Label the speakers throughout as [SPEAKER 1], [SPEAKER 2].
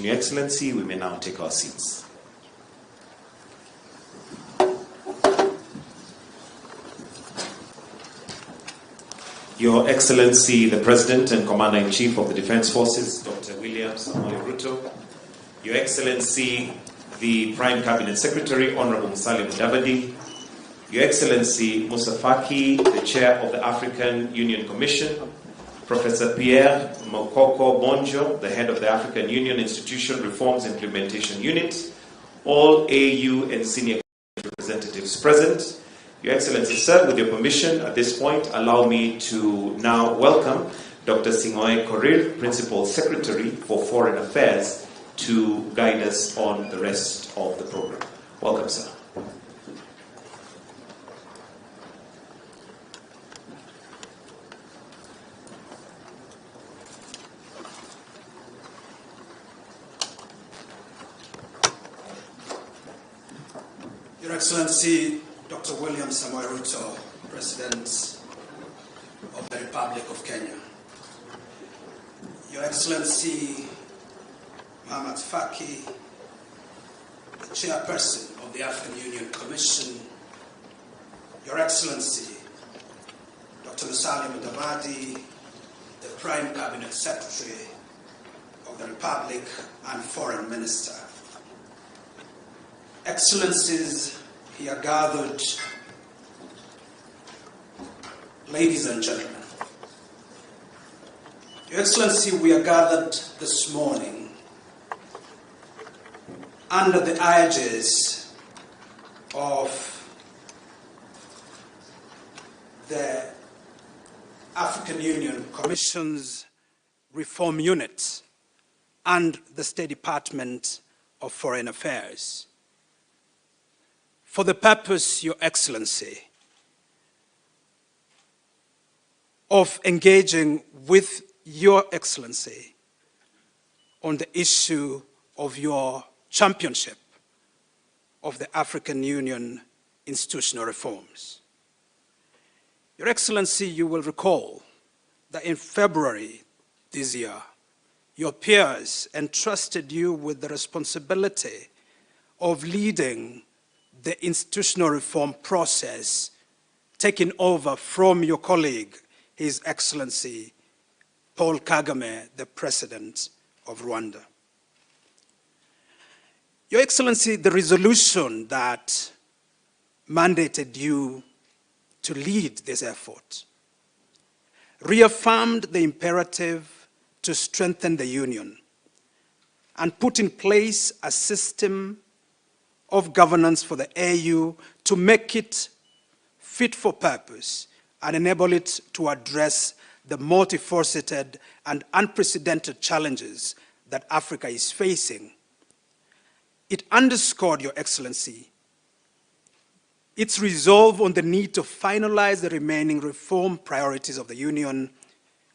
[SPEAKER 1] invitation, Your Excellency, we may now take our seats. Your Excellency, the President and Commander-in-Chief of the Defense Forces, Dr. William Samoei Ruto, Your Excellency, the Prime Cabinet Secretary, Honorable Musalia Mudavadi, Your Excellency Musa Faki, the Chair of the African Union Commission, Professor Pierre Mokoko Bonjo, the Head of the African Union Institution Reforms Implementation Unit, all AU and senior representatives present. Your Excellency, sir, with your permission, at this point, allow me to now welcome Dr. Sing'oei Korir, Principal Secretary for Foreign Affairs, to guide us on the rest of the program. Welcome, sir.
[SPEAKER 2] Your Excellency, Dr. William Samoei Ruto, President of the Republic of Kenya. Your Excellency, Muhammad Faki, the Chairperson of the African Union Commission. Your Excellency, Dr. Musalia Mudavadi, the Prime Cabinet Secretary of the Republic and Foreign Minister. Excellencies here gathered, ladies and gentlemen. Your Excellency, we are gathered this morning under the aegis of the African Union Commission's Reform Unit and the State Department of Foreign Affairs. For the purpose, Your Excellency, of engaging with Your Excellency on the issue of your championship of the African Union institutional reforms. Your Excellency, you will recall that in February this year, your peers entrusted you with the responsibility of leading the institutional reform process, taking over from your colleague, His Excellency Paul Kagame, the President of Rwanda. Your Excellency, the resolution that mandated you to lead this effort reaffirmed the imperative to strengthen the Union and put in place a system of governance for the AU to make it fit for purpose and enable it to address the multifaceted and unprecedented challenges that Africa is facing. It underscored, Your Excellency, its resolve on the need to finalize the remaining reform priorities of the Union,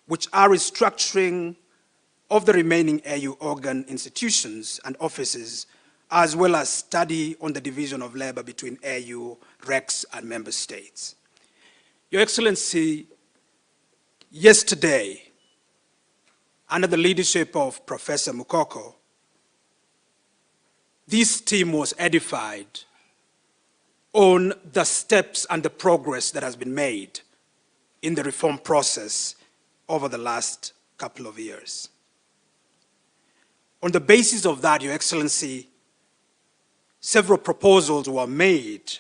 [SPEAKER 2] which are restructuring of the remaining AU organ institutions and offices, as well as study on the division of labor between AU, REX, and member states. Your Excellency, yesterday, under the leadership of Professor Mukoko, this team was edified on the steps and the progress that has been made in the reform process over the last couple of years. On the basis of that, Your Excellency, several proposals were made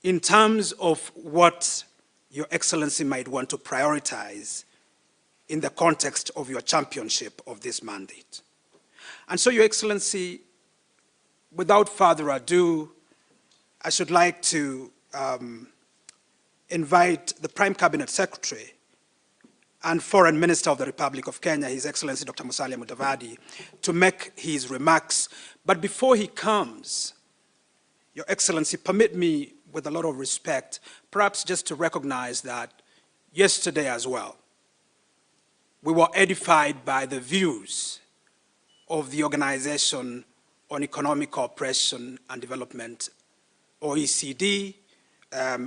[SPEAKER 2] in terms of what Your Excellency might want to prioritize in the context of your championship of this mandate. And so, Your Excellency, without further ado, I should like to invite the Prime Cabinet Secretary and Foreign Minister of the Republic of Kenya, His Excellency Dr. Musalia Mudavadi, to make his remarks. But before he comes, Your Excellency, permit me, with a lot of respect, perhaps just to recognize that yesterday as well, we were edified by the views of the Organization on Economic Cooperation and Development, OECD,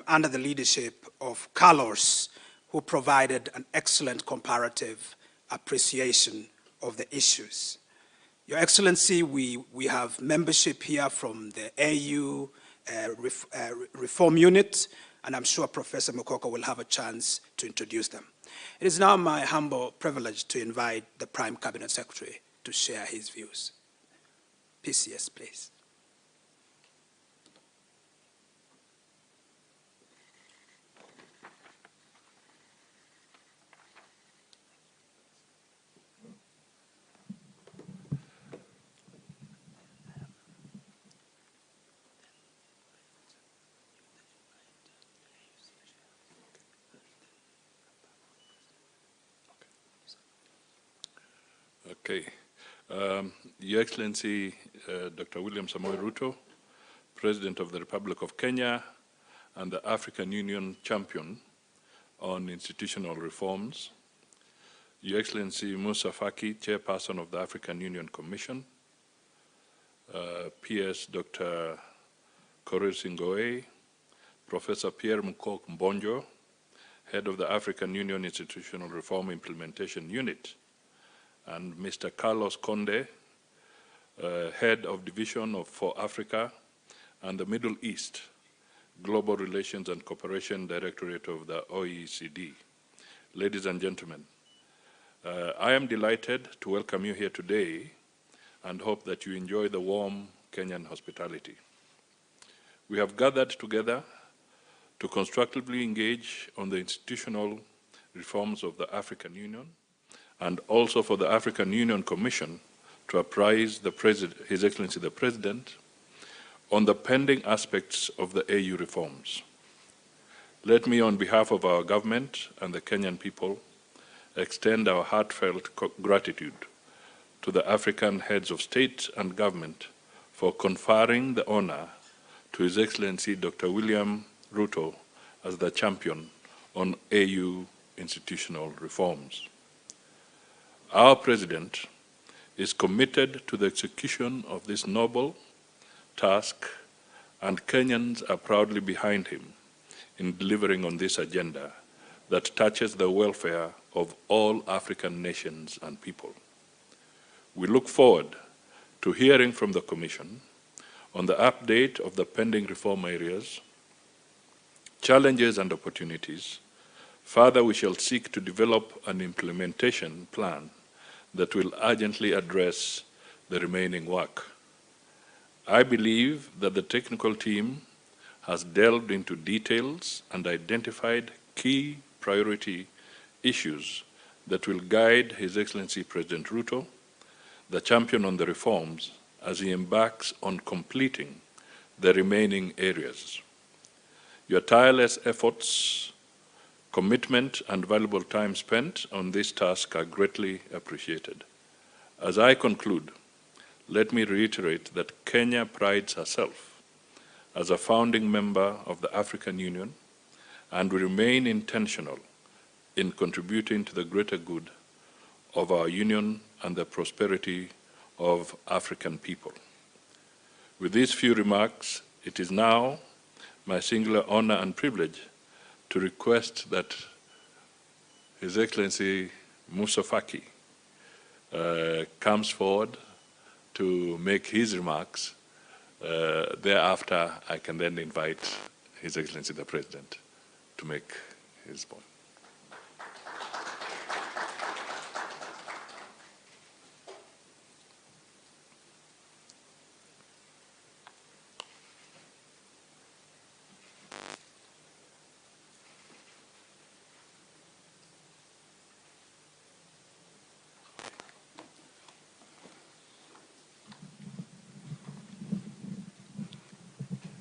[SPEAKER 2] under the leadership of Carlos, who provided an excellent comparative appreciation of the issues. Your Excellency, we have membership here from the AU Reform Unit, and I'm sure Professor Mukoko will have a chance to introduce them. It is now my humble privilege to invite the Prime Cabinet Secretary to share his views. PCS, please.
[SPEAKER 3] Okay. Your Excellency, Dr. William Samoei Ruto, President of the Republic of Kenya and the African Union Champion on Institutional Reforms, Your Excellency Musa Faki, Chairperson of the African Union Commission, PS Dr. Korir Singoe, Professor Pierre Mukok Mbonjo, Head of the African Union Institutional Reform Implementation Unit, and Mr. Carlos Conde, Head of Division for Africa and the Middle East, Global Relations and Cooperation Directorate of the OECD. Ladies and gentlemen, I am delighted to welcome you here today and hope that you enjoy the warm Kenyan hospitality. We have gathered together to constructively engage on the institutional reforms of the African Union and also for the African Union Commission to apprise His Excellency the President on the pending aspects of the AU reforms. Let me, on behalf of our government and the Kenyan people, extend our heartfelt gratitude to the African heads of state and government for conferring the honor to His Excellency Dr. William Ruto as the champion on AU institutional reforms. Our President is committed to the execution of this noble task, and Kenyans are proudly behind him in delivering on this agenda that touches the welfare of all African nations and people. We look forward to hearing from the Commission on the update of the pending reform areas, challenges and opportunities. Further, we shall seek to develop an implementation plan that will urgently address the remaining work. I believe that the technical team has delved into details and identified key priority issues that will guide His Excellency President Ruto, the champion on the reforms, as he embarks on completing the remaining areas. Your tireless efforts, commitment, and valuable time spent on this task are greatly appreciated. As I conclude, let me reiterate that Kenya prides herself as a founding member of the African Union and will remain intentional in contributing to the greater good of our union and the prosperity of African people. With these few remarks, it is now my singular honor and privilege to request that His Excellency Musa Faki comes forward to make his remarks. Thereafter, I can then invite His Excellency the President to make his point.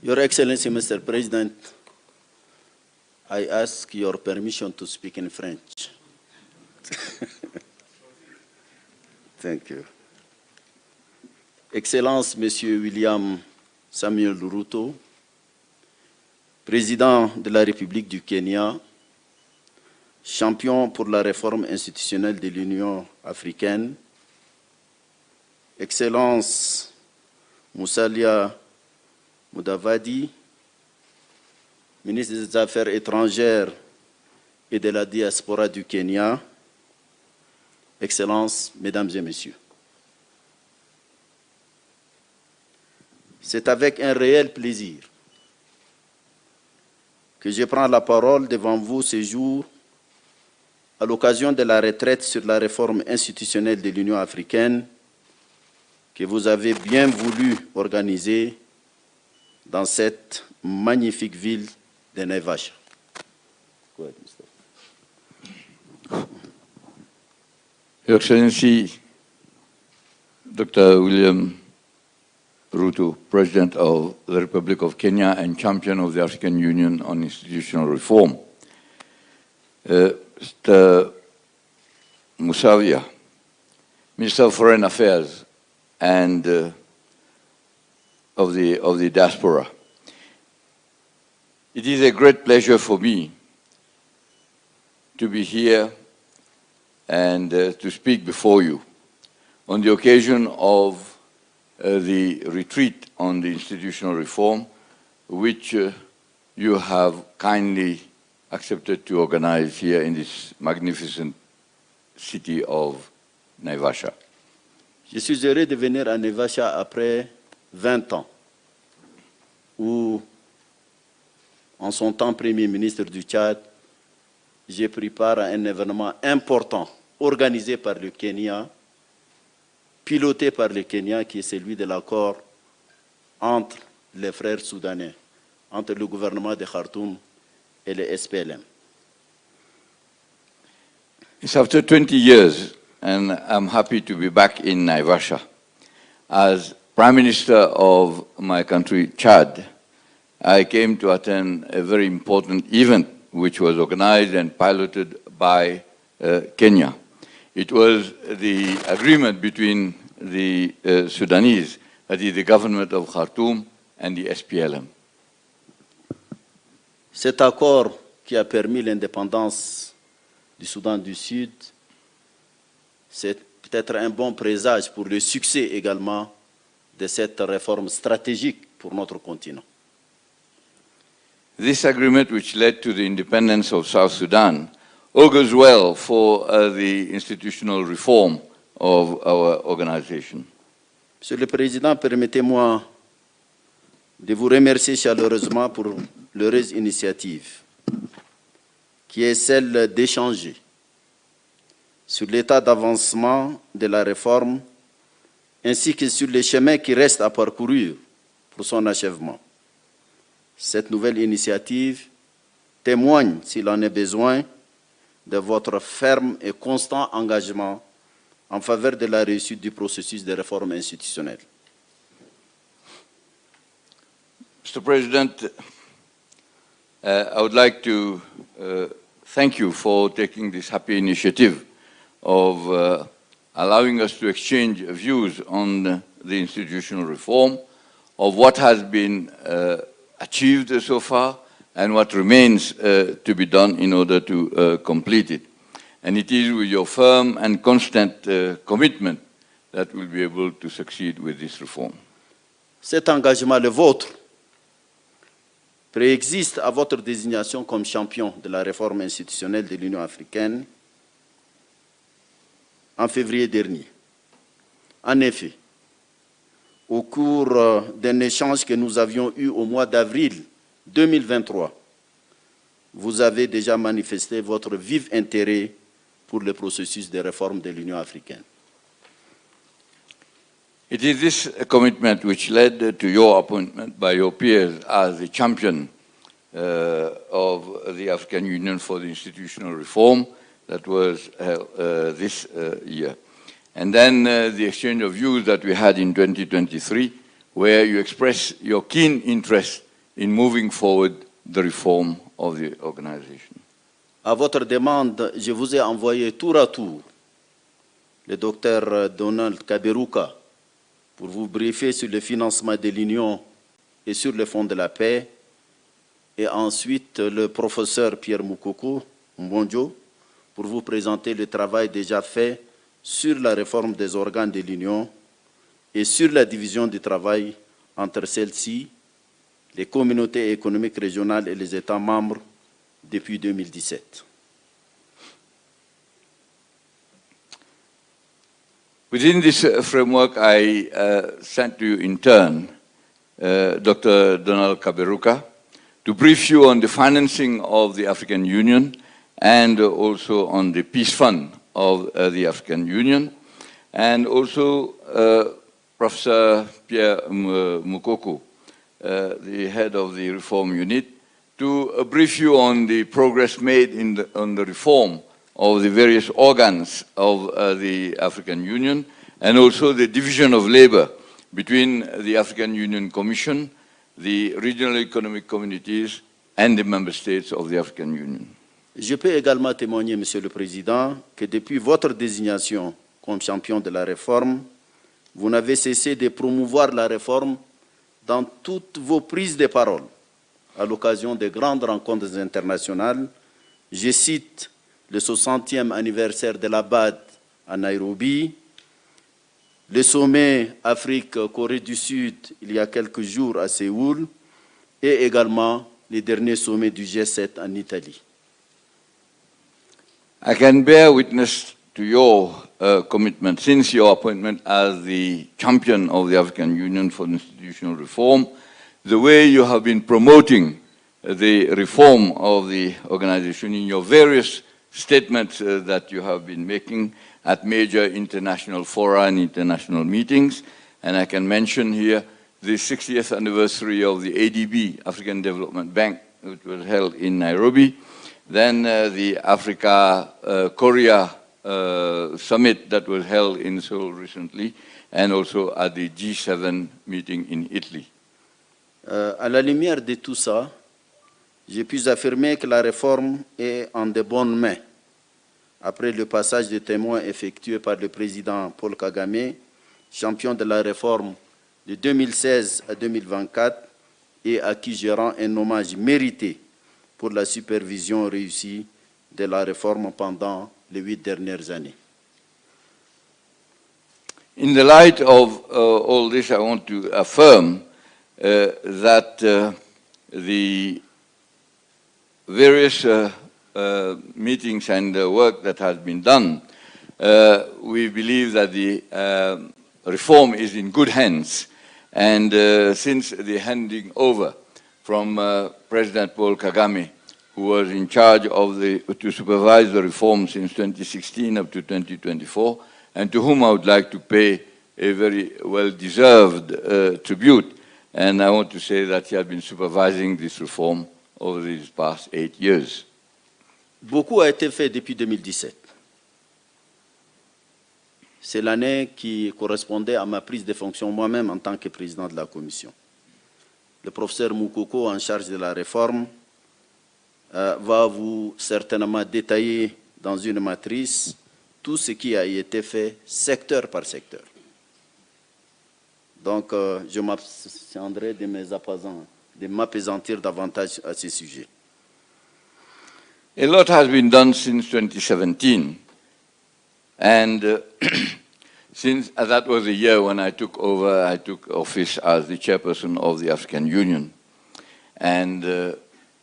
[SPEAKER 4] Your Excellency, Mr. President, I ask your permission to speak in French. Thank you. Excellence, Monsieur William Samuel Ruto, Président de la République du Kenya, champion pour la réforme institutionnelle de l'Union africaine, Excellence Musalia Mudavadi, ministre des Affaires étrangères et de la diaspora du Kenya, Excellences, Mesdames et Messieurs, c'est avec un réel plaisir que je prends la parole devant vous ce jour à l'occasion de la retraite sur la réforme institutionnelle de l'Union africaine que vous avez bien voulu organiser dans cette magnifique ville de Naivasha.
[SPEAKER 5] Your Excellency, Dr. William Ruto, President of the Republic of Kenya and champion of the African Union on Institutional Reform. Mr. Musavia, Minister of Foreign Affairs and of the diaspora. It is a great pleasure for me to be here and to speak before you on the occasion of the retreat on the institutional reform, which you have kindly accepted to organize here in this magnificent city of Naivasha.
[SPEAKER 4] Je suis heureux de venir à Naivasha après 20 ans, où, en son temps Premier ministre du Tchad, j'ai pris part à un événement important organisé par le Kenya, piloté par le Kenya, qui est celui de l'accord entre les frères soudanais, entre le gouvernement de Khartoum et le SPLM.
[SPEAKER 5] It's after 20 years, and I'm happy to be back in Naivasha. As Prime Minister of my country, Chad, I came to attend a very important event which was organized and piloted by Kenya. It was the agreement between the Sudanese, that is the government of Khartoum, and the SPLM.
[SPEAKER 4] Cet accord qui a permis l'indépendance du Soudan du Sud, c'est peut-être un bon présage pour le succès également de cette réforme stratégique pour notre continent.
[SPEAKER 5] This agreement, which led to the independence of South Sudan, augurs well for the institutional reform of our organization.
[SPEAKER 4] Monsieur le Président, permettez-moi de vous remercier chaleureusement pour l'heureuse initiative qui est celle d'échanger sur l'état d'avancement de la réforme ainsi que sur les chemins qui restent à parcourir pour son achèvement. Cette nouvelle initiative témoigne, s'il en est besoin, de votre ferme et constant engagement en faveur de la réussite du processus de réforme institutionnelle.
[SPEAKER 5] Mr. President, I would like to thank you for taking this happy initiative of allowing us to exchange views on the institutional reform, of what has been achieved so far, and what remains to be done in order to complete it. And it is with your firm and constant commitment that we'll be able to succeed with this reform.
[SPEAKER 4] Cet engagement, le vôtre, préexiste à votre désignation comme champion de la réforme institutionnelle de l'Union africaine en février dernier. En effet, au cours d'un échange que nous avions eu au mois d'avril 2023, vous avez déjà manifesté votre vif intérêt pour le processus de réforme de l'Union africaine.
[SPEAKER 5] It is this commitment which led to your appointment by your peers as the champion of the African Union for the institutional reform that was this year. And then the exchange of views that we had in 2023, where you expressed your keen interest in moving forward the reform of the organization.
[SPEAKER 4] À votre demande, je vous ai envoyé tour à tour le docteur Donald Kaberuka pour vous briefer sur le financement de l'Union et sur le Fonds de la paix, et ensuite le professeur Pierre Moukoko Mbonjo pour vous présenter le travail déjà fait sur la réforme des organes de l'Union et sur la division du travail entre celle-ci, les communautés économiques régionales et les États membres depuis 2017.
[SPEAKER 5] Within this framework, I sent to you in turn Dr. Donald Kaberuka to brief you on the financing of the African Union and also on the Peace Fund of the African Union, and also Professor Pierre Mukoko, the head of the Reform Unit, to brief you on the progress made on the reform of the various organs of the African Union, and also the division of labor between the African Union Commission, the regional economic communities, and the member states of the African Union.
[SPEAKER 4] Je peux également témoigner, Monsieur le Président, que depuis votre désignation comme champion de la réforme, vous n'avez cessé de promouvoir la réforme dans toutes vos prises de parole à l'occasion des grandes rencontres internationales. Je cite le 60e anniversaire de la BAD à Nairobi, le sommet Afrique-Corée du Sud il y a quelques jours à Séoul et également les derniers sommets du G7 en Italie.
[SPEAKER 5] I can bear witness to your commitment since your appointment as the champion of the African Union for institutional reform, the way you have been promoting the reform of the organization in your various statements that you have been making at major international fora and international meetings. And I can mention here the 60th anniversary of the ADB, African Development Bank, which was held in Nairobi. Then the Africa-Korea summit that was held in Seoul recently, and also at the G7 meeting in Italy.
[SPEAKER 4] À la lumière de tout ça, je puis affirmer que la réforme est en de bonnes mains. Après le passage de témoins effectué par le président Paul Kagame, champion de la réforme de 2016 à 2024, et à qui je rends un hommage mérité pour la supervision réussie de la réforme pendant les 8 dernières années.
[SPEAKER 5] In the light of all this, I want to affirm that the various meetings and work that has been done, we believe that the reform is in good hands. And since the handing over from President Paul Kagame, who was in charge of to supervise the reform since 2016 up to 2024, and to whom I would like to pay a very well-deserved tribute. And I want to say that he has been supervising this reform over these past 8 years.
[SPEAKER 4] Beaucoup a été fait depuis 2017. C'est l'année qui correspondait à ma prise de fonction moi-même en tant que président de la Commission. Le professeur Mukoko, en charge de la réforme, va vous certainement détailler dans une matrice tout ce qui a été fait secteur par secteur. Donc, je m'abstiendrai de m'appesantir davantage à ce sujet.
[SPEAKER 5] A lot has been done since 2017, and since that was the year when I took office as the chairperson of the African Union. And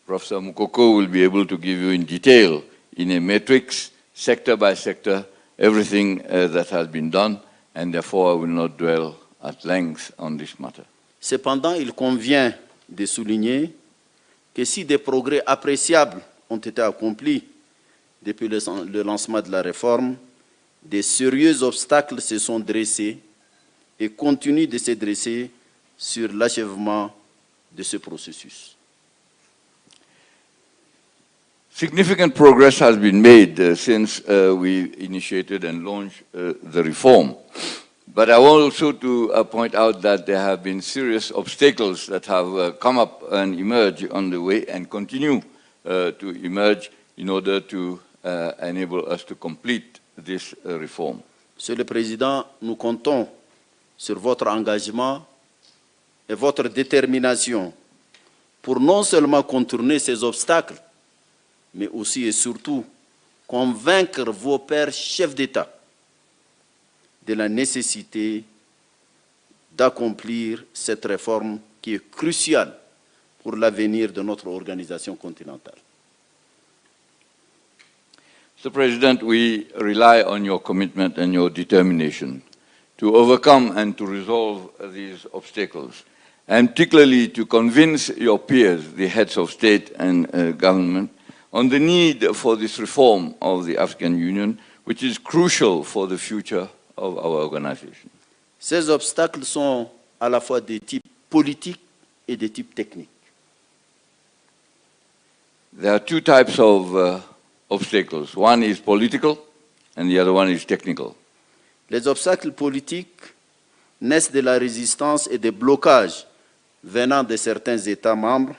[SPEAKER 5] Professor Mukoko will be able to give you in detail, in a matrix, sector by sector, everything that has been done, and therefore I will not dwell at length on this matter.
[SPEAKER 4] Cependant, il convient de souligner que si des progrès appréciables ont été accomplis depuis le lancement de la réforme, des sérieux obstacles se sont dressés et continuent de se dresser sur l'achèvement de ce processus.
[SPEAKER 5] Significant progress has been made since we initiated and launched the reform. But I want also to point out that there have been serious obstacles that have come up and emerged on the way and continue to emerge in order to enable us to complete this reform.
[SPEAKER 4] Monsieur le Président, nous comptons sur votre engagement et votre détermination pour non seulement contourner ces obstacles, mais aussi et surtout convaincre vos pairs chefs d'État de la nécessité d'accomplir cette réforme qui est cruciale pour l'avenir de notre organisation continentale.
[SPEAKER 5] Mr. President, we rely on your commitment and your determination to overcome and to resolve these obstacles, and particularly to convince your peers, the heads of state and government, on the need for this reform of the African Union, which is crucial for the future of our organization.
[SPEAKER 4] Ces obstacles sont à la fois de type politique et de type technique.
[SPEAKER 5] There are two types of obstacles. One is political and the other one is technical.
[SPEAKER 4] Les obstacles politiques naissent de la résistance et des blocages venant de certains États membres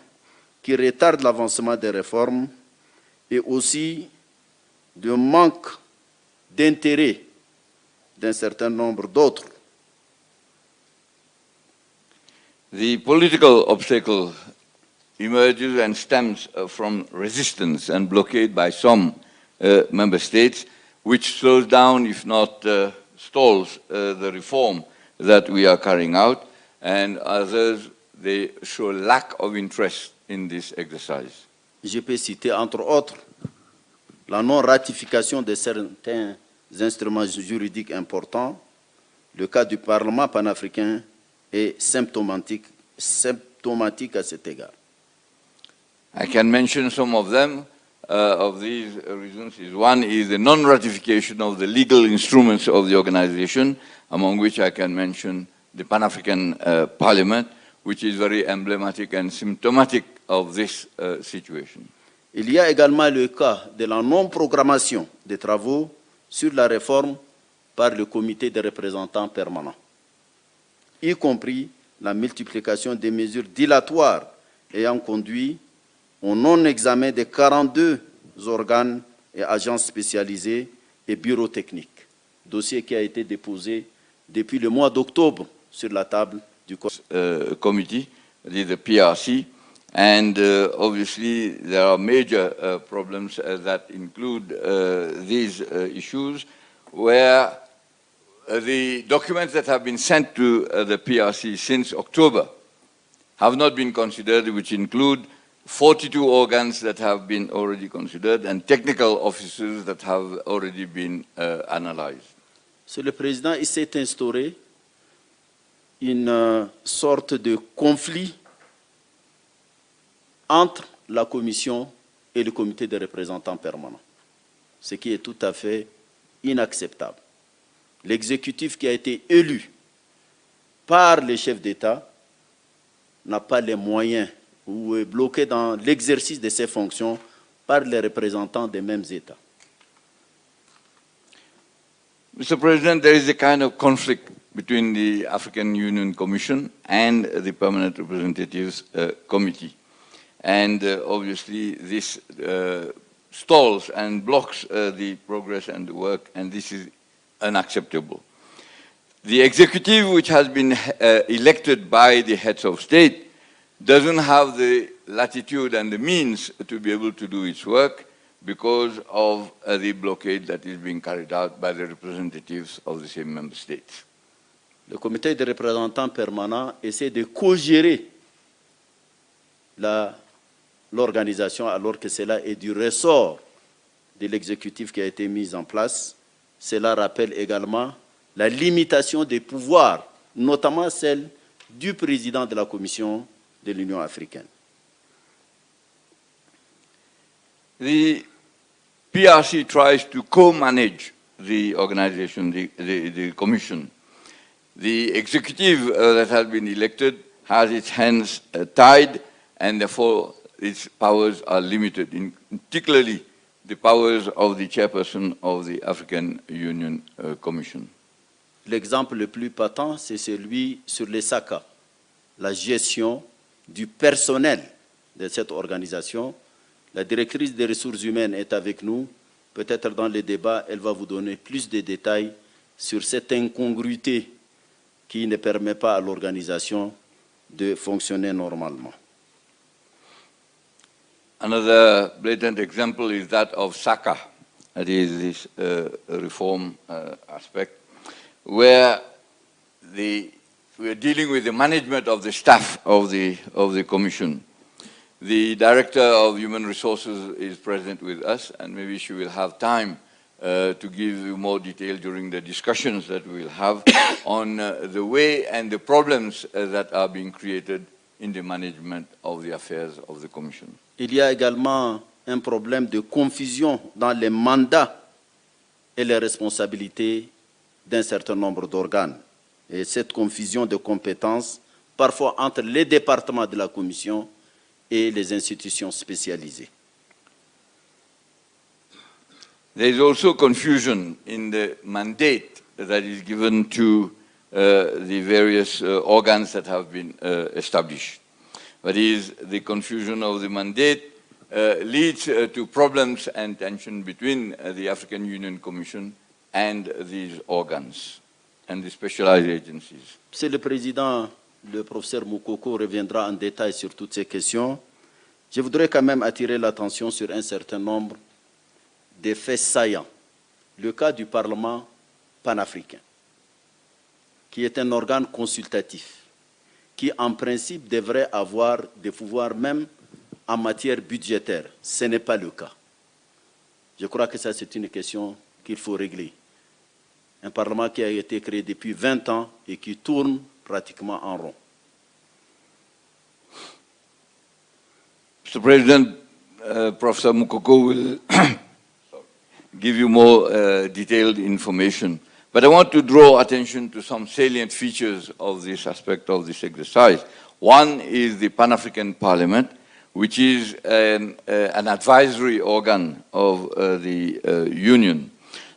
[SPEAKER 4] qui retardent l'avancement des réformes et aussi du manque d'intérêt d'un certain nombre d'autres.
[SPEAKER 5] The political obstacle emerges and stems from resistance and blockade by some member states, which slows down, if not stalls, the reform that we are carrying out, and others, they show lack of interest in this exercise.
[SPEAKER 4] Je peux citer entre autres la non-ratification de certains instruments juridiques importants. Le cas du Parlement panafricain est symptomatique à cet égard.
[SPEAKER 5] I can mention some of them. Of these reasons, one is the non-ratification of the legal instruments of the organization, among which I can mention the Pan-African Parliament, which is very emblematic and symptomatic of this situation.
[SPEAKER 4] Il y a également le cas de la non-programmation des travaux sur la réforme par le comité des représentants permanents, y compris la multiplication des mesures dilatoires ayant conduit au non-examen des 42 organes et agences spécialisées et bureaux techniques, dossier qui a été déposé depuis le mois d'octobre sur la table du
[SPEAKER 5] committee, the PRC, and obviously there are major problems that include these issues where the documents that have been sent to the PRC since October have not been considered, which include 42 organs that have been already considered and technical officers that have already been analyzed.
[SPEAKER 4] Monsieur le Président, il s'est instauré une sorte de conflit entre la Commission et le comité des représentants permanents, ce qui est tout à fait inacceptable. L'exécutif qui a été élu par les chefs d'État n'a pas les moyens ou est bloqué dans l'exercice de ses fonctions par les représentants des mêmes États.
[SPEAKER 5] Mr. President, there is a kind of conflict between the African Union Commission and the Permanent Representatives Committee. And obviously this stalls and blocks the progress and the work, and this is unacceptable. The executive, which has been elected by the heads of state, doesn't have the latitude and the means to be able to do its work because of the blockade that is being carried out by the representatives of the same member states.
[SPEAKER 4] Le comité des représentants permanents essaie de co-gérer l'organisation alors que cela est du ressort de l'exécutif qui a été mis en place. Cela rappelle également la limitation des pouvoirs, notamment celle du président de la Commission de l'Union africaine.
[SPEAKER 5] The PRC tries to co-manage the organization, the commission. The executive that has been elected has its hands tied, and therefore its powers are limited, particularly the powers of the chairperson of the African Union Commission.
[SPEAKER 4] L'exemple le plus patent, c'est celui sur les SACA, la gestion du personnel de cette organisation. La directrice des ressources humaines est avec nous. Peut-être dans le débat, elle va vous donner plus de détails sur cette incongruité qui ne permet pas à l'organisation de fonctionner normalement.
[SPEAKER 5] Another blatant example is that of SACA, that is this reform aspect, where we are dealing with the management of the staff of the Commission. The Director of Human Resources is present with us, and maybe she will have time to give you more detail during the discussions that we will have on the way and the problems that are being created in the management of the affairs of the Commission.
[SPEAKER 4] Il y a également un problème de confusion dans les mandats et les responsabilités d'un certain nombre d'organes. Et cette confusion de compétences, parfois entre les départements de la Commission et les institutions spécialisées.
[SPEAKER 5] There is also confusion in the mandate that is given to the various organs that have been established. That is, the confusion of the mandate leads to problems and tension between the African Union Commission and these organs and the specialized agencies.
[SPEAKER 4] Monsieur le Président, le professeur Moukoko reviendra en détail sur toutes ces questions. Je voudrais quand même attirer l'attention sur un certain nombre des faits saillants. Le cas du Parlement panafricain, qui est un organe consultatif, qui en principe devrait avoir des pouvoirs même en matière budgétaire. Ce n'est pas le cas. Je crois que ça, c'est une question qu'il faut régler. Un Parlement qui a été créé depuis 20 ans et qui tourne pratiquement en rond.
[SPEAKER 5] Mr. President, Professor Moukoko will give you more detailed information. But I want to draw attention to some salient features of this aspect of this exercise. One is the Pan-African Parliament, which is an advisory organ of the Union.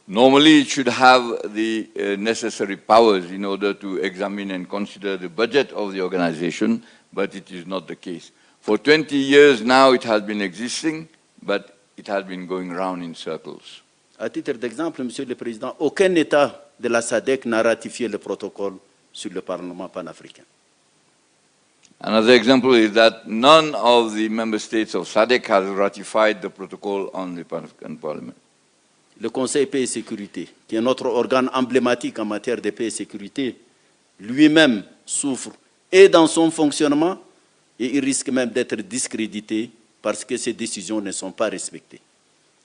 [SPEAKER 5] Normally, it should have the necessary powers in order to examine and consider the budget of the organization, but it is not the case. For 20 years now, it has been existing, but it has been going round in circles.
[SPEAKER 4] À titre d'exemple, Monsieur le Président, aucun État de la SADC n'a ratifié le protocole sur le Parlement panafricain.
[SPEAKER 5] Another example is that none of the member states of SADC has ratified the protocol on the Pan-African Parliament.
[SPEAKER 4] Le Conseil paix et sécurité, qui est notre organe emblématique en matière de paix et sécurité, lui-même souffre et dans son fonctionnement, et il risque même d'être discrédité parce que ses décisions ne sont pas respectées,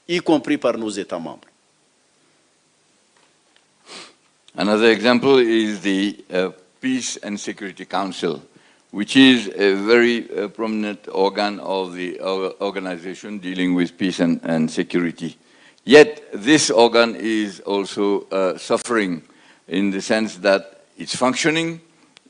[SPEAKER 4] y compris par nos États membres.
[SPEAKER 5] Another example is the Peace and Security Council, which is a very prominent organ of the organization dealing with peace and security. Yet this organ is also suffering in the sense that its functioning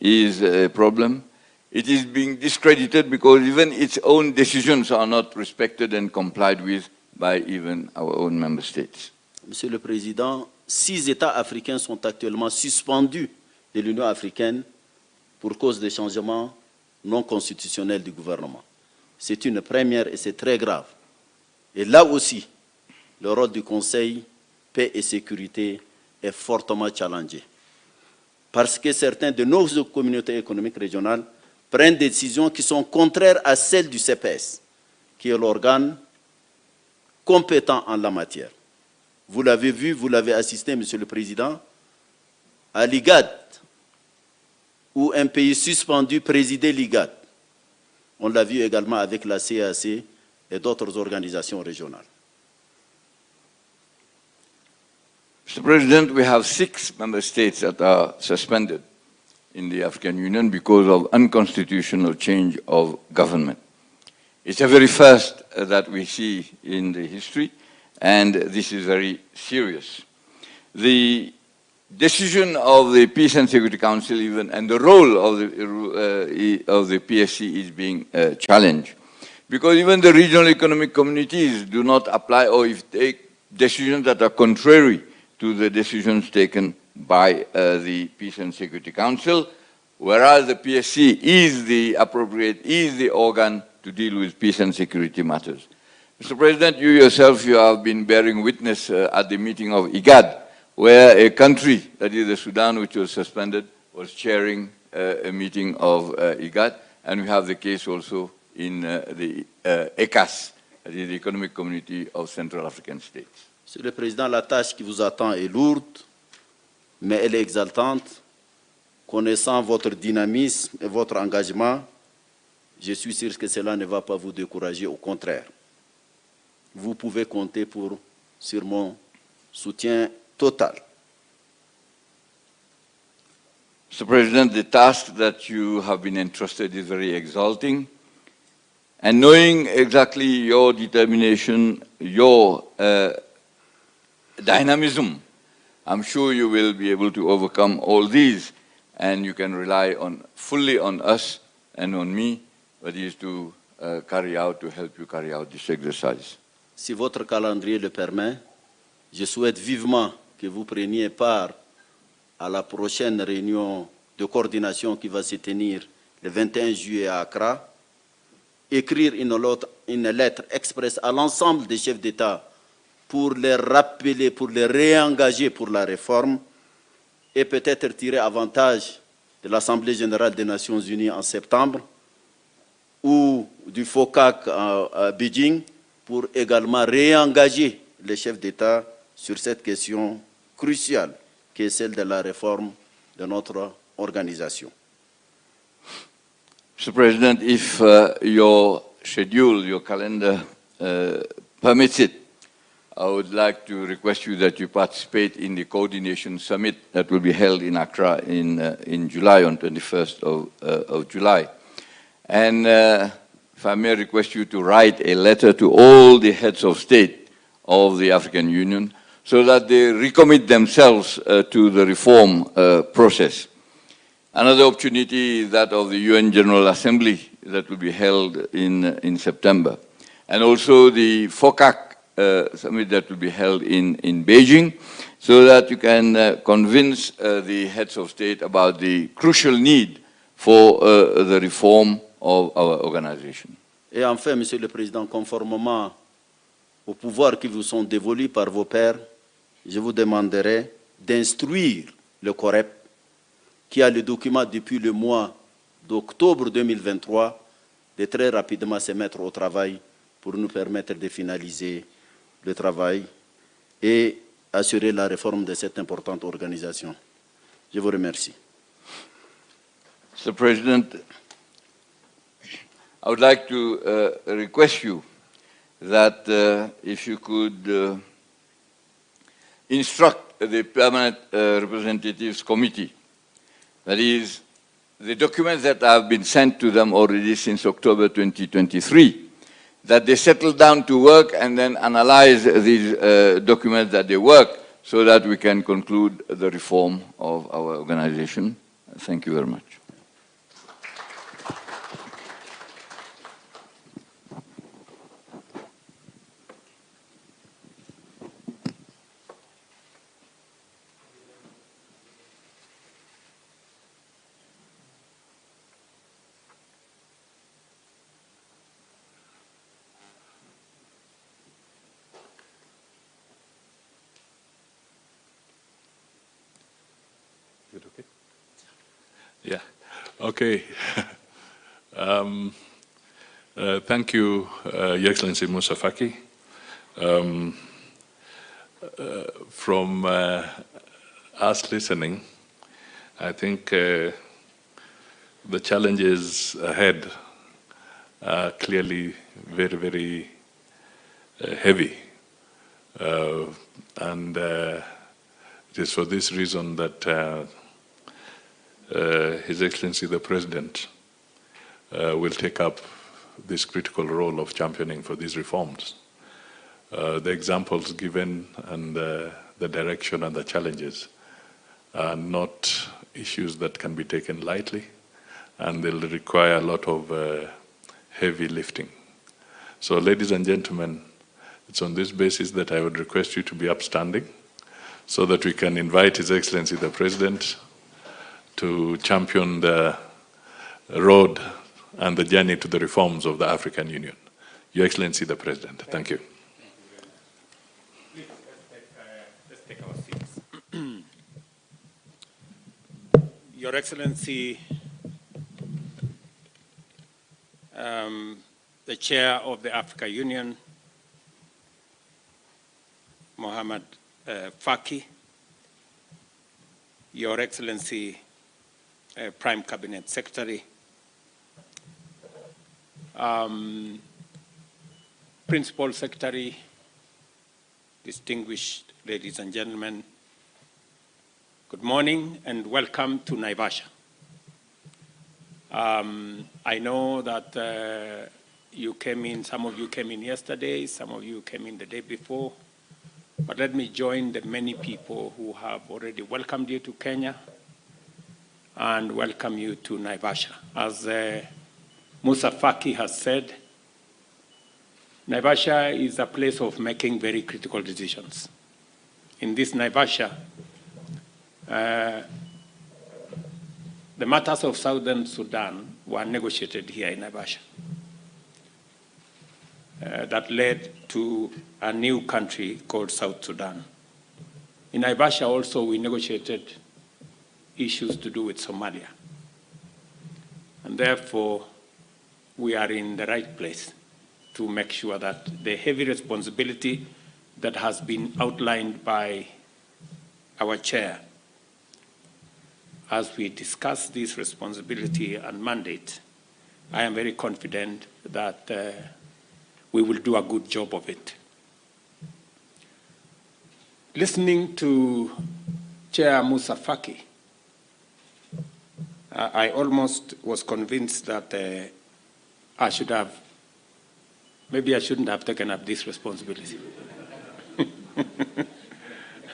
[SPEAKER 5] is a problem. It is being discredited because even its own decisions are not respected and complied with by even our own member states.
[SPEAKER 4] Monsieur le Président, 6 États africains sont actuellement suspendus de l'Union africaine pour cause de changements non constitutionnels du gouvernement. C'est une première et c'est très grave. Et là aussi, le rôle du Conseil paix et sécurité est fortement challengé. Parce que certains de nos communautés économiques régionales prennent des décisions qui sont contraires à celles du CPS, qui est l'organe compétent en la matière. Vous l'avez vu, vous l'avez assisté, Monsieur le Président, à l'IGAD, où un pays suspendu présidait l'IGAD. On l'a vu également avec la CAC et d'autres organisations régionales.
[SPEAKER 5] Mr. President, we have 6 member states that are suspended in the African Union because of unconstitutional change of government. It's the very first that we see in the history, and this is very serious. The decision of the Peace and Security Council even, and the role of the PSC is being challenged. Because even the regional economic communities do not apply or if take decisions that are contrary to the decisions taken by the Peace and Security Council, whereas the PSC is the organ to deal with peace and security matters. Mr. President, you yourself, you have been bearing witness at the meeting of IGAD, where a country, that is the Sudan, which was suspended, was chairing a meeting of IGAD, and we have the case also in the ECAS, that is the Economic Community of Central African States.
[SPEAKER 4] Monsieur le Président, la tâche qui vous attend est lourde, mais elle est exaltante. Connaissant votre dynamisme et votre engagement, je suis sûr que cela ne va pas vous décourager, au contraire. Vous pouvez compter sur mon soutien total.
[SPEAKER 5] Mr. President, the task that you have been entrusted is very exalting. And knowing exactly your determination, your dynamism, I'm sure you will be able to overcome all these, and you can rely fully on us and on me, but is to help you carry out this exercise.
[SPEAKER 4] Si votre calendrier le permet, je souhaite vivement que vous preniez part à la prochaine réunion de coordination qui va se tenir le 21 juillet à Accra, écrire une lettre expresse à l'ensemble des chefs d'État pour les rappeler, pour les réengager pour la réforme et peut-être tirer avantage de l'Assemblée générale des Nations unies en septembre ou du FOCAC à Beijing pour également réengager les chefs d'État sur cette question cruciale qui est celle de la réforme de notre organisation.
[SPEAKER 5] Mr. President, if your schedule, your calendar permits it, I would like to request you that you participate in the coordination summit that will be held in Accra in July, on 21st of July. And if I may request you to write a letter to all the heads of state of the African Union so that they recommit themselves to the reform process. Another opportunity is that of the UN General Assembly that will be held in September. And also the FOCAC summit that will be held in Beijing, so that you can convince the heads of state about the crucial need for the reform of our organization.
[SPEAKER 4] Et enfin, Monsieur le Président, conformément aux pouvoirs qui vous sont dévolus par vos pairs, je vous demanderai d'instruire le COREP, qui a le document depuis le mois d'octobre 2023, de très rapidement se mettre au travail pour nous permettre de finaliser le travail et assurer la réforme de cette importante organisation. Je vous remercie.
[SPEAKER 5] Mr. President, I would like to request you that if you could instruct the Permanent Representatives Committee, that is, the documents that have been sent to them already since October 2023, that they settle down to work and then analyze these documents that they work so that we can conclude the reform of our organization. Thank you very much.
[SPEAKER 3] Is it okay? Yeah. Okay. Thank you, Your Excellency Musa Faki. From us listening, I think the challenges ahead are clearly very, very heavy. And it is for this reason that His Excellency the President will take up this critical role of championing for these reforms. The examples given and the direction and the challenges are not issues that can be taken lightly, and they'll require a lot of heavy lifting. So, ladies and gentlemen, it's on this basis that I would request you to be upstanding so that we can invite His Excellency the President to champion the road and the journey to the reforms of the African Union. Your Excellency the President, thank you.
[SPEAKER 1] Please, let's take our seats. Your Excellency, the Chair of the African Union, Mohamed Faki, Your Excellency, Prime Cabinet Secretary, Principal Secretary, distinguished
[SPEAKER 6] ladies and gentlemen, good morning and welcome to Naivasha. I know that you came in, some of you came in yesterday, some of you came in the day before, but let me join the many people who have already welcomed you to Kenya and welcome you to Naivasha. As Musa Faki has said, Naivasha is a place of making very critical decisions. In this Naivasha, the matters of Southern Sudan were negotiated here in Naivasha. That led to a new country called South Sudan. In Naivasha also we negotiated issues to do with Somalia. And therefore, we are in the right place to make sure that the heavy responsibility that has been outlined by our chair as we discuss this responsibility and mandate, I am very confident that we will do a good job of it. Listening to Chair Musa Faki, I almost was convinced that maybe I shouldn't have taken up this responsibility.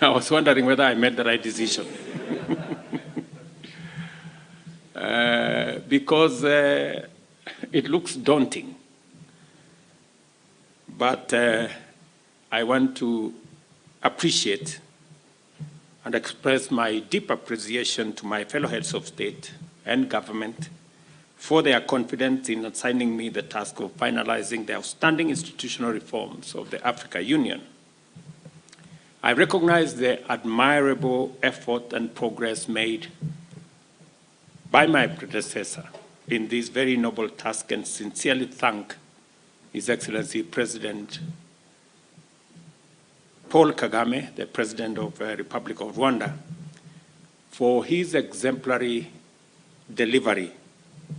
[SPEAKER 6] I was wondering whether I made the right decision. Because it looks daunting. But I want to appreciate and express my deep appreciation to my fellow heads of state and government for their confidence in assigning me the task of finalizing the outstanding institutional reforms of the African Union. I recognize the admirable effort and progress made by my predecessor in this very noble task and sincerely thank His Excellency President Paul Kagame, the President of the Republic of Rwanda, for his exemplary delivery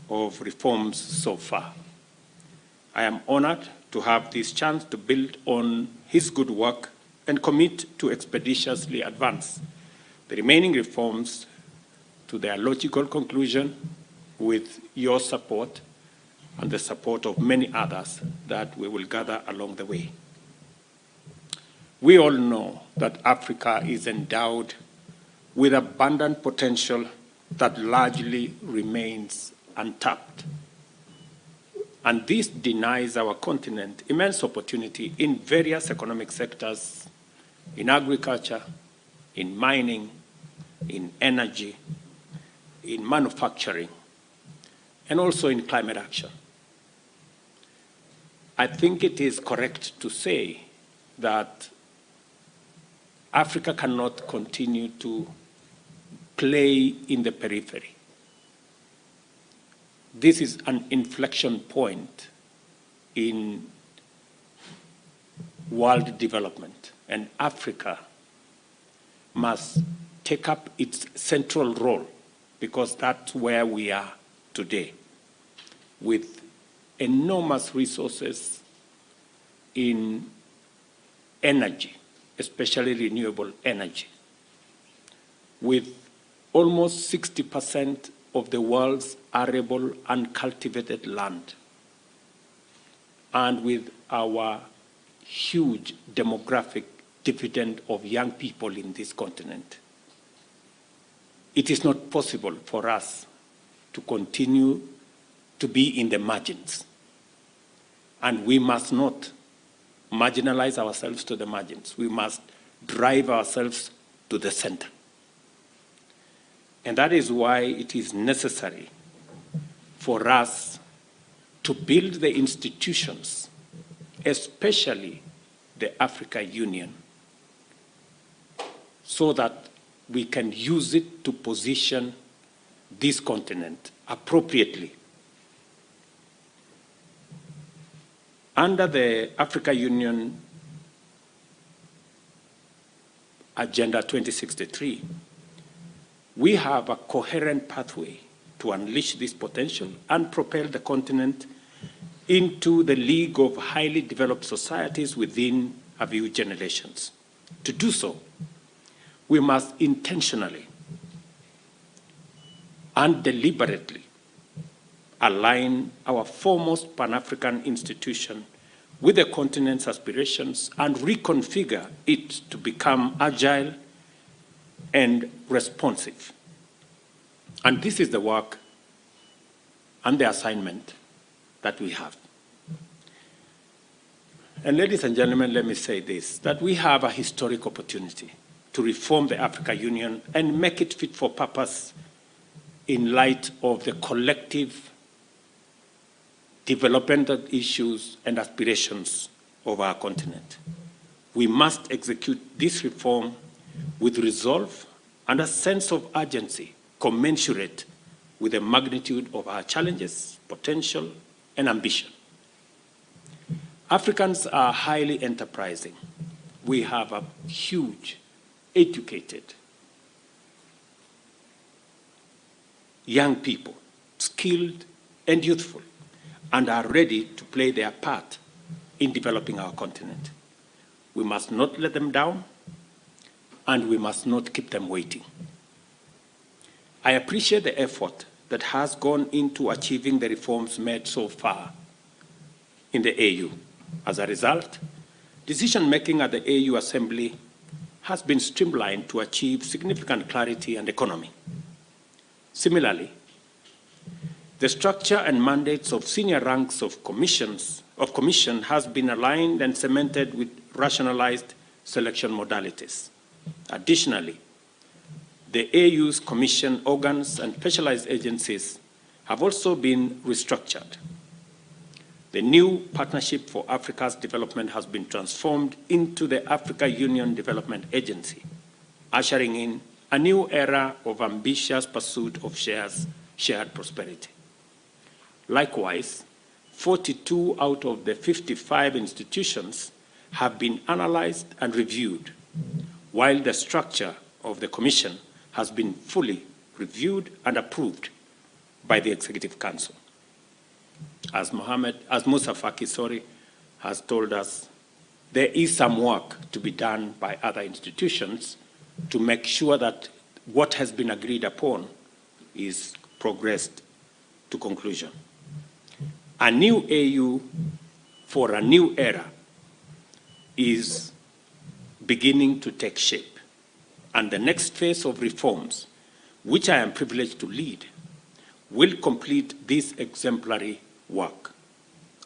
[SPEAKER 6] of reforms so far. I am honored to have this chance to build on his good work and commit to expeditiously advance the remaining reforms to their logical conclusion with your support and the support of many others that we will gather along the way. We all know that Africa is endowed with abundant potential that largely remains untapped. And this denies our continent immense opportunity in various economic sectors, in agriculture, in mining, in energy, in manufacturing, and also in climate action. I think it is correct to say that Africa cannot continue to play in the periphery. This is an inflection point in world development, and Africa must take up its central role because that's where we are today, with enormous resources in energy, especially renewable energy, with almost 60% of the world's arable and cultivated land, and with our huge demographic dividend of young people in this continent. It is not possible for us to continue to be in the margins, and we must not marginalize ourselves to the margins. We must drive ourselves to the center. And that is why it is necessary for us to build the institutions, especially the African Union, so that we can use it to position this continent appropriately. Under the African Union Agenda 2063, we have a coherent pathway to unleash this potential and propel the continent into the league of highly developed societies within a few generations. To do so, we must intentionally and deliberately align our foremost Pan-African institution with the continent's aspirations and reconfigure it to become agile and responsive. And this is the work and the assignment that we have. And ladies and gentlemen, let me say this, that we have a historic opportunity to reform the African Union and make it fit for purpose in light of the collective developmental issues and aspirations of our continent. We must execute this reform with resolve and a sense of urgency commensurate with the magnitude of our challenges, potential, and ambition. Africans are highly enterprising. We have a huge, educated, young people, skilled and youthful, and are ready to play their part in developing our continent. We must not let them down, and we must not keep them waiting. I appreciate the effort that has gone into achieving the reforms made so far in the AU. As a result, decision-making at the AU Assembly has been streamlined to achieve significant clarity and economy. Similarly, the structure and mandates of senior ranks of commission has been aligned and cemented with rationalized selection modalities. Additionally, the AU's commission organs and specialized agencies have also been restructured. The new Partnership for Africa's Development has been transformed into the Africa Union Development Agency, ushering in a new era of ambitious pursuit of shared prosperity. Likewise, 42 out of the 55 institutions have been analyzed and reviewed, while the structure of the Commission has been fully reviewed and approved by the Executive Council. As Musa Faki has told us, there is some work to be done by other institutions to make sure that what has been agreed upon is progressed to conclusion. A new AU for a new era is beginning to take shape, and the next phase of reforms, which I am privileged to lead, will complete this exemplary work.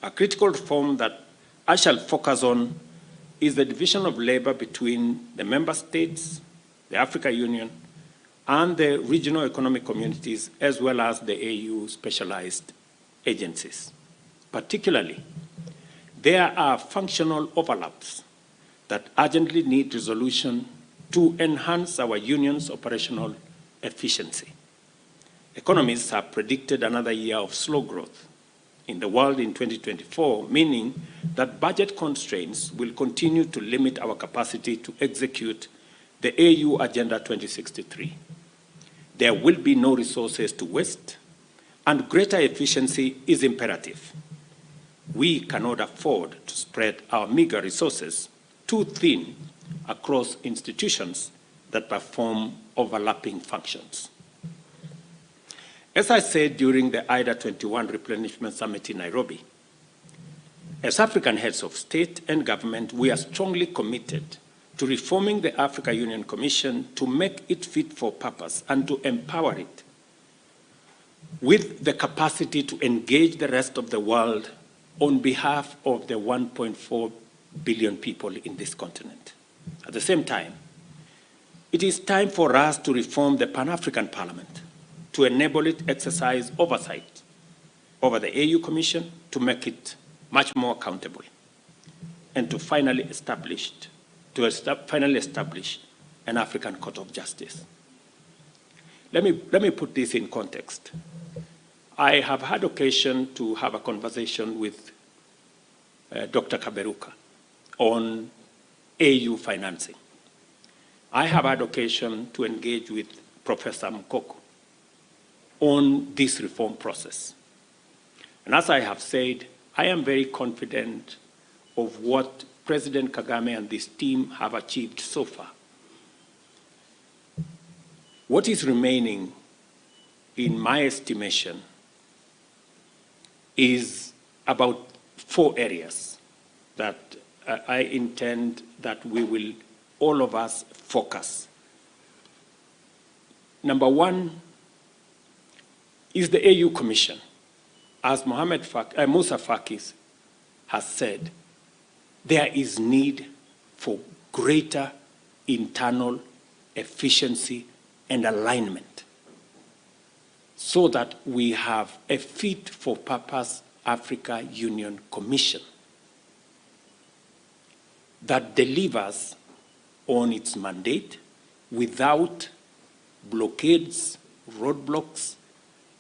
[SPEAKER 6] A critical reform that I shall focus on is the division of labor between the member states, the African Union, and the regional economic communities, as well as the AU specialized agencies. Particularly, there are functional overlaps that urgently need resolution to enhance our union's operational efficiency. Economists have predicted another year of slow growth in the world in 2024, meaning that budget constraints will continue to limit our capacity to execute the AU Agenda 2063. There will be no resources to waste, and greater efficiency is imperative. We cannot afford to spread our meager resources too thin across institutions that perform overlapping functions. As I said during the IDA 21 Replenishment Summit in Nairobi, as African heads of state and government, we are strongly committed to reforming the Africa Union Commission to make it fit for purpose and to empower it with the capacity to engage the rest of the world on behalf of the 1.4 billion people in this continent. At the same time, it is time for us to reform the Pan-African Parliament to enable it exercise oversight over the AU Commission to make it much more accountable and to finally establish an African Court of Justice. Let me put this in context. I have had occasion to have a conversation with Dr. Kaberuka on AU financing. I have had occasion to engage with Professor Mukoko on this reform process. And as I have said, I am very confident of what President Kagame and this team have achieved so far. What is remaining, in my estimation, is about 4 areas that I intend that we will, all of us, focus. Number 1 is the AU Commission. As Musa Faki has said, there is need for greater internal efficiency and alignment so that we have a fit-for-purpose Africa Union Commission that delivers on its mandate without blockades, roadblocks,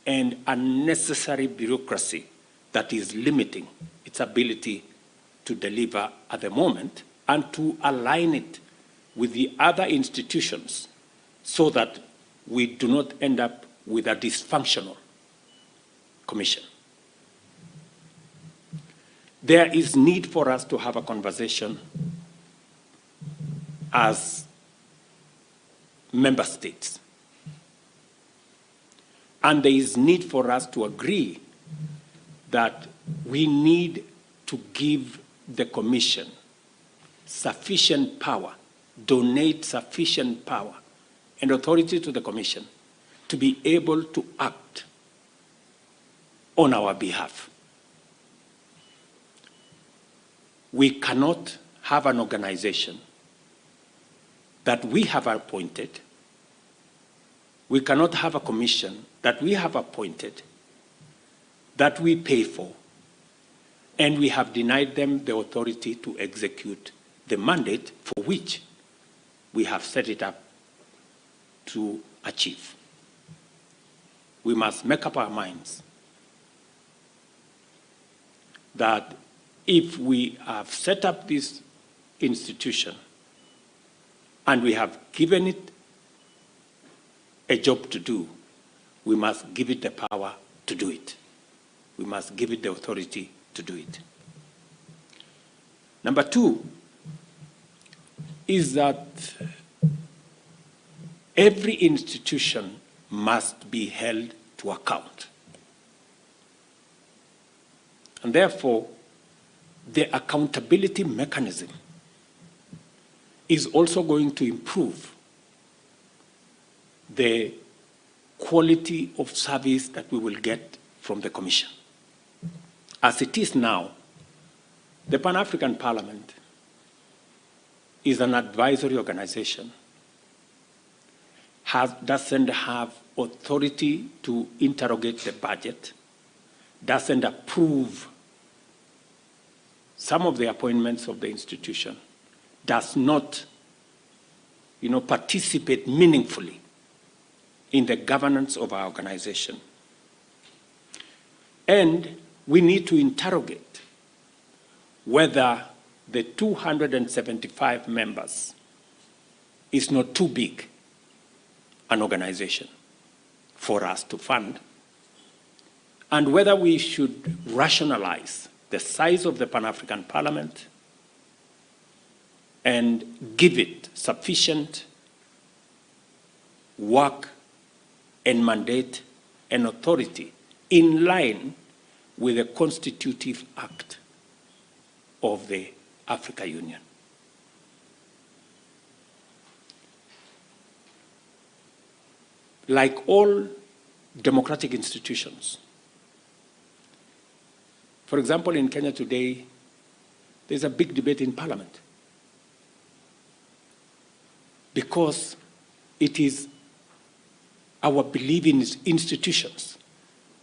[SPEAKER 6] and unnecessary bureaucracy that is limiting its ability to deliver at the moment, and to align it with the other institutions so that we do not end up with a dysfunctional commission. There is need for us to have a conversation as member states. And there is need for us to agree that we need to give the Commission sufficient power, donate sufficient power and authority to the Commission to be able to act on our behalf. We cannot have an organization that we have appointed. We cannot have a commission that we have appointed, that we pay for, and we have denied them the authority to execute the mandate for which we have set it up to achieve. We must make up our minds that if we have set up this institution and we have given it a job to do, we must give it the power to do it. We must give it the authority to do it. Number 2 is that every institution must be held to account. And therefore, the accountability mechanism is also going to improve the quality of service that we will get from the Commission. As it is now, the Pan-African Parliament is an advisory organization, doesn't have authority to interrogate the budget, doesn't approve some of the appointments of the institution, does not, participate meaningfully in the governance of our organization. And we need to interrogate whether the 275 members is not too big an organization for us to fund, and whether we should rationalize the size of the Pan-African Parliament and give it sufficient work and mandate and authority in line with the constitutive act of the Africa Union. Like all democratic institutions, for example, in Kenya today, there's a big debate in Parliament because it is our belief in institutions.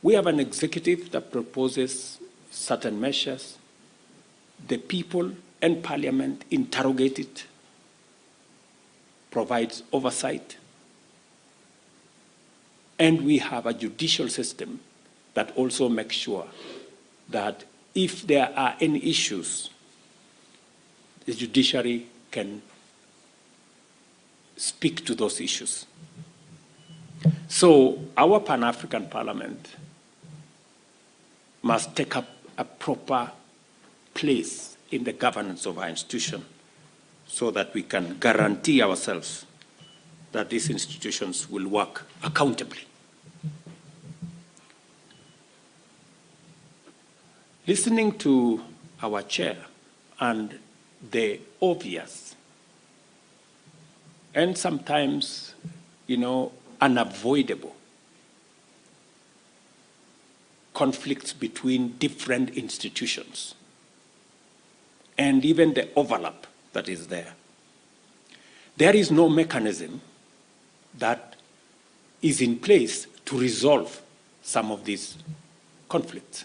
[SPEAKER 6] We have an executive that proposes certain measures. The people and Parliament interrogate it, provides oversight. And we have a judicial system that also makes sure that if there are any issues, the judiciary can speak to those issues. So our Pan-African Parliament must take up a proper place in the governance of our institution so that we can guarantee ourselves that these institutions will work accountably. Listening to our chair and the obvious and sometimes, unavoidable conflicts between different institutions and even the overlap that is there. There is no mechanism that is in place to resolve some of these conflicts,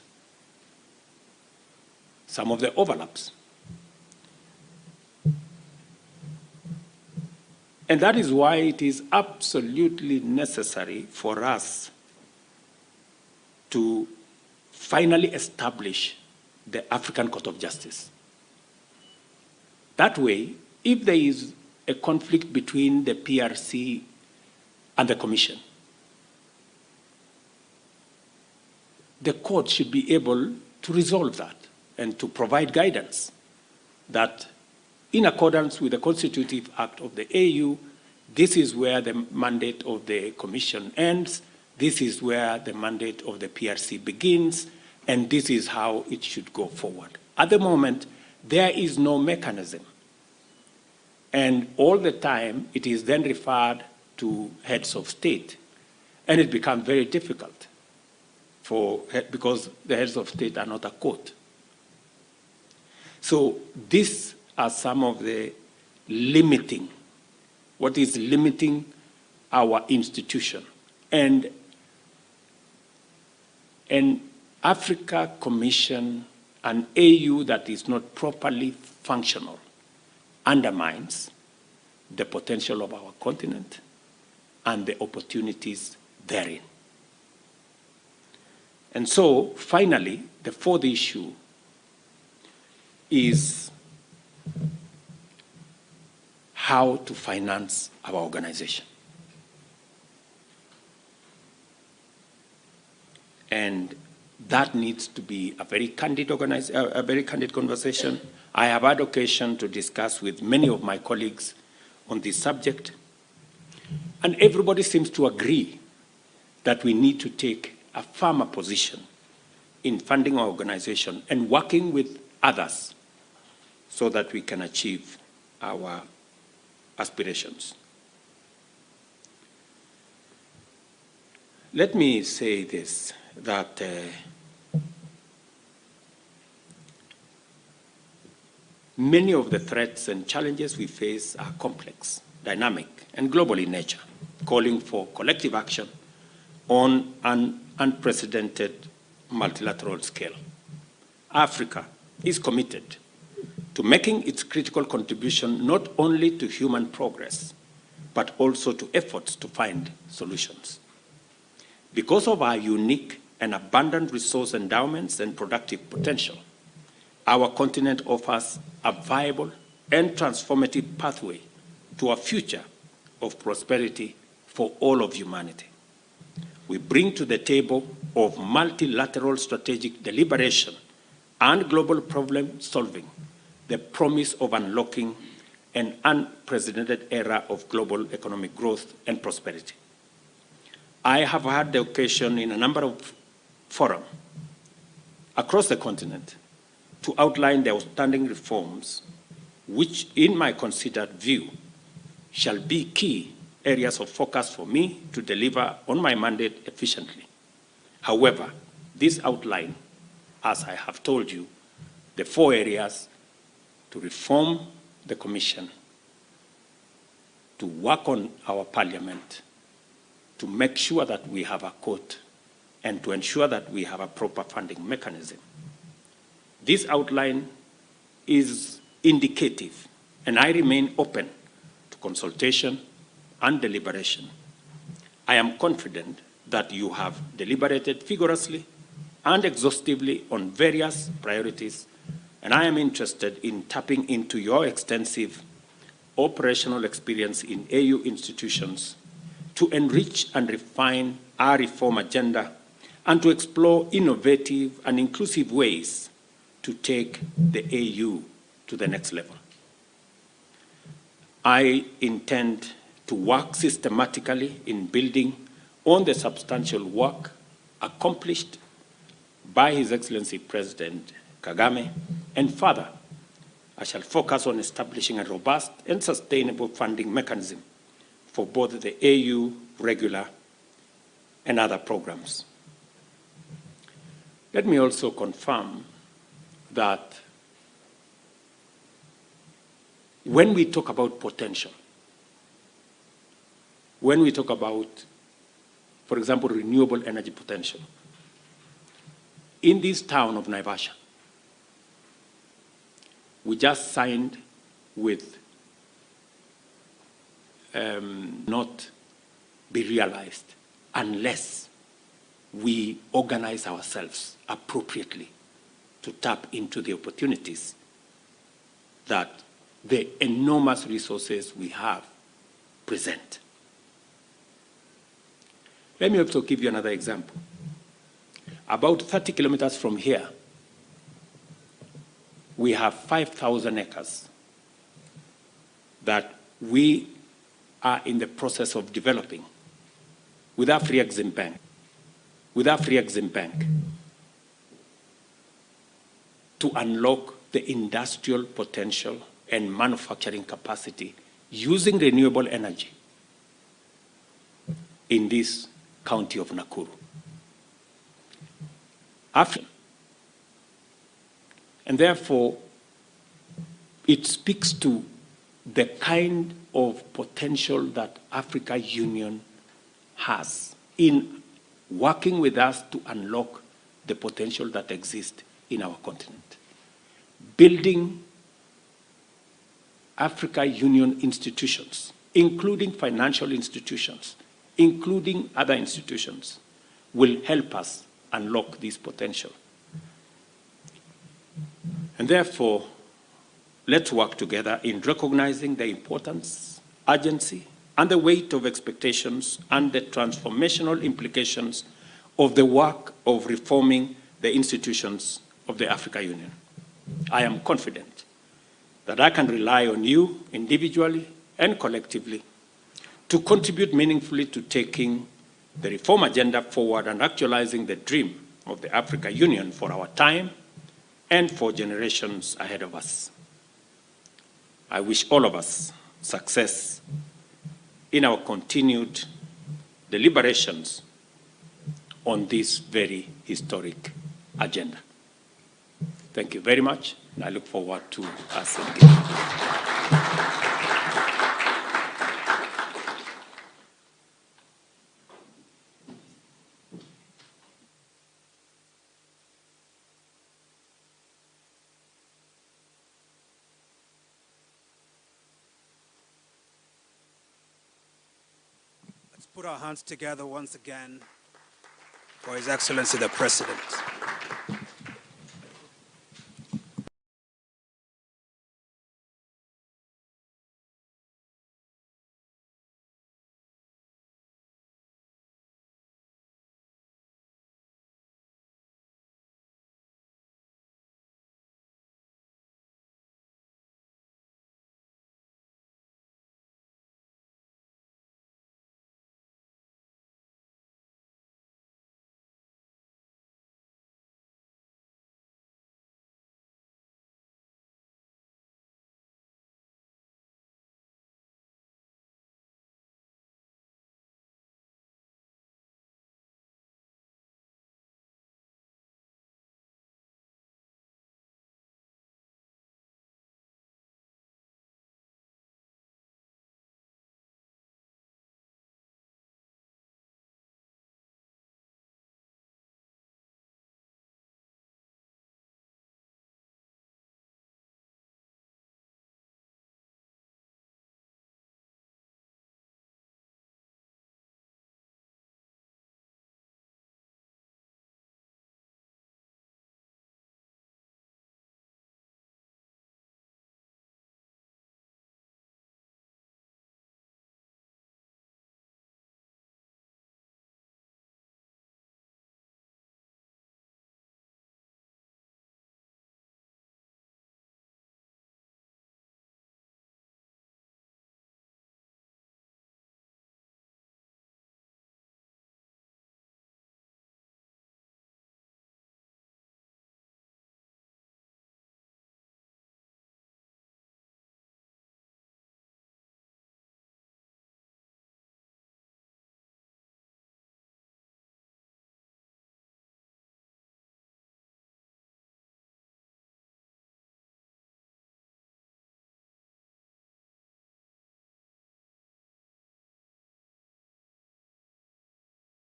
[SPEAKER 6] some of the overlaps. And that is why it is absolutely necessary for us to finally establish the African Court of Justice. That way, if there is a conflict between the PRC and the Commission, the court should be able to resolve that and to provide guidance that in accordance with the Constitutive Act of the AU, this is where the mandate of the Commission ends, this is where the mandate of the PRC begins, and this is how it should go forward. At the moment, there is no mechanism. And all the time, it is then referred to heads of state. And it becomes very difficult because the heads of state are not a court. So these are some of the what is limiting our institution. And an Africa Commission, an AU that is not properly functional, undermines the potential of our continent and the opportunities therein. And so, finally, the fourth issue is how to finance our organization. And that needs to be a very candid conversation. I have had occasion to discuss with many of my colleagues on this subject, and everybody seems to agree that we need to take a firmer position in funding our organization and working with others so that we can achieve our aspirations. Let me say this, that many of the threats and challenges we face are complex, dynamic, and global in nature, calling for collective action on an unprecedented multilateral scale. Africa is committed to making its critical contribution not only to human progress, but also to efforts to find solutions. Because of our unique and abundant resource endowments and productive potential, our continent offers a viable and transformative pathway to a future of prosperity for all of humanity. We bring to the table of multilateral strategic deliberation and global problem solving the promise of unlocking an unprecedented era of global economic growth and prosperity. I have had the occasion in a number of forums across the continent to outline the outstanding reforms which, in my considered view, shall be key areas of focus for me to deliver on my mandate efficiently. However, this outline, as I have told you, the 4 areas: to reform the Commission, to work on our Parliament, to make sure that we have a court, and to ensure that we have a proper funding mechanism. This outline is indicative, and I remain open to consultation and deliberation. I am confident that you have deliberated vigorously and exhaustively on various priorities, and I am interested in tapping into your extensive operational experience in AU institutions to enrich and refine our reform agenda and to explore innovative and inclusive ways to take the AU to the next level. I intend to work systematically in building on the substantial work accomplished by His Excellency President Kagame, and further, I shall focus on establishing a robust and sustainable funding mechanism for both the AU regular and other programs. Let me also confirm that when we talk about potential, when we talk about, for example, renewable energy potential, in this town of Naivasha, we just signed with not be realized unless we organize ourselves appropriately to tap into the opportunities that the enormous resources we have present. Let me also give you another example. About 30 kilometers from here, we have 5,000 acres that we are in the process of developing with our Free Exim Bank, to unlock the industrial potential and manufacturing capacity using renewable energy in this county of Nakuru. And therefore, it speaks to the kind of potential that Africa Union has in working with us to unlock the potential that exists in our continent. Building Africa Union institutions, including financial institutions, including other institutions, will help us unlock this potential. And therefore, let's work together in recognizing the importance, urgency, and the weight of expectations and the transformational implications of the work of reforming the institutions of the Africa Union. I am confident that I can rely on you individually and collectively to contribute meaningfully to taking the reform agenda forward and actualizing the dream of the Africa Union for our time and for generations ahead of us. I wish all of us success in our continued deliberations on this very historic agenda. Thank you very much, and I look forward to us engaging.
[SPEAKER 2] Let's put our hands together once again for His Excellency the President.